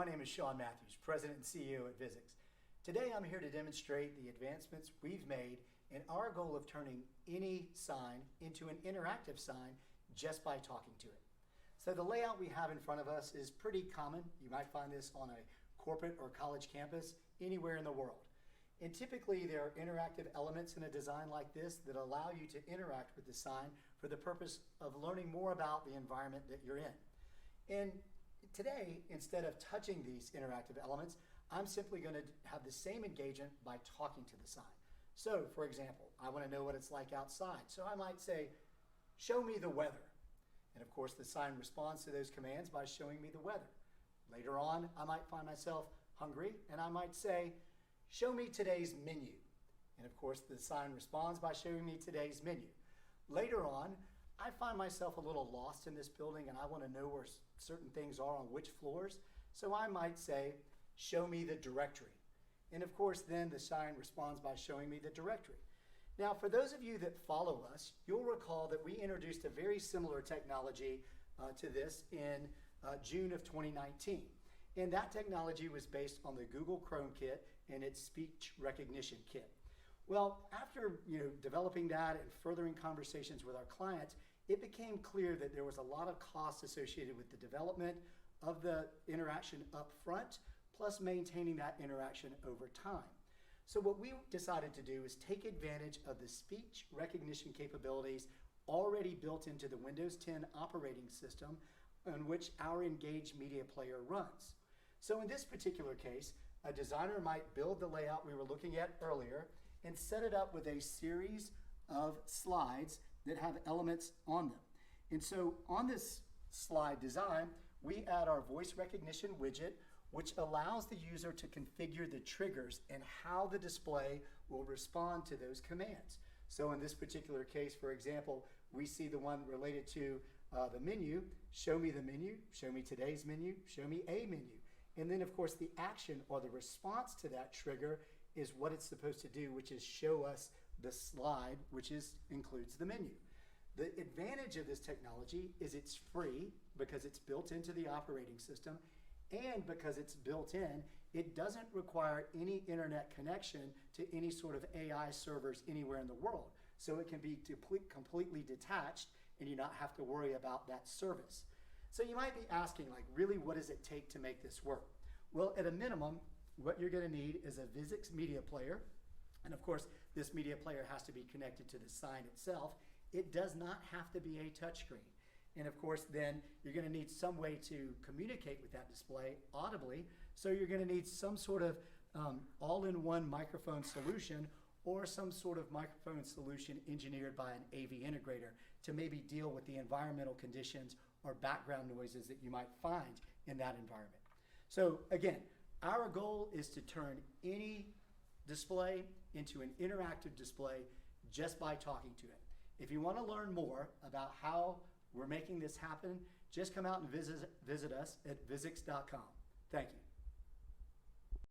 My name is Sean Matthews, President and CEO at Visix. Today I'm here to demonstrate the advancements we've made in our goal of turning any sign into an interactive sign just by talking to it. So the layout we have in front of us is pretty common. You might find this on a corporate or college campus anywhere in the world. And typically there are interactive elements in a design like this that allow you to interact with the sign for the purpose of learning more about the environment that you're in. And today, instead of touching these interactive elements, I'm simply going to have the same engagement by talking to the sign. So, for example, I want to know what it's like outside. So I might say, show me the weather. And of course, the sign responds to those commands by showing me the weather. Later on, I might find myself hungry, and I might say, show me today's menu. And of course, the sign responds by showing me today's menu. Later on, I find myself a little lost in this building and I want to know where certain things are on which floors. So I might say, show me the directory. And of course, then the sign responds by showing me the directory. Now, for those of you that follow us, you'll recall that we introduced a very similar technology to this in June of 2019. And that technology was based on the Google Chrome kit and its speech recognition kit. Well, after developing that and furthering conversations with our clients, it became clear that there was a lot of costs associated with the development of the interaction up front, plus maintaining that interaction over time. So what we decided to do is take advantage of the speech recognition capabilities already built into the Windows 10 operating system on which our Engage Media Player runs. So in this particular case, a designer might build the layout we were looking at earlier and set it up with a series of slides that have elements on them. And so on this slide design, we add our voice recognition widget, which allows the user to configure the triggers and how the display will respond to those commands. So in this particular case, for example, we see the one related to the menu, show me the menu, show me today's menu, show me a menu. And then of course the action or the response to that trigger is what it's supposed to do, which is show us the slide, which includes the menu. The advantage of this technology is it's free because it's built into the operating system, and because it's built in, it doesn't require any internet connection to any sort of AI servers anywhere in the world. So it can be completely detached and you not have to worry about that service. So you might be asking, like, really, what does it take to make this work? Well, at a minimum, what you're going to need is a Visix media player. And of course, this media player has to be connected to the sign itself. It does not have to be a touchscreen. And of course, then you're going to need some way to communicate with that display audibly. So you're going to need some sort of all-in-one microphone solution or some sort of microphone solution engineered by an AV integrator to maybe deal with the environmental conditions or background noises that you might find in that environment. So again, our goal is to turn any display into an interactive display just by talking to it. If you want to learn more about how we're making this happen, just come out and visit us at visix.com. Thank you.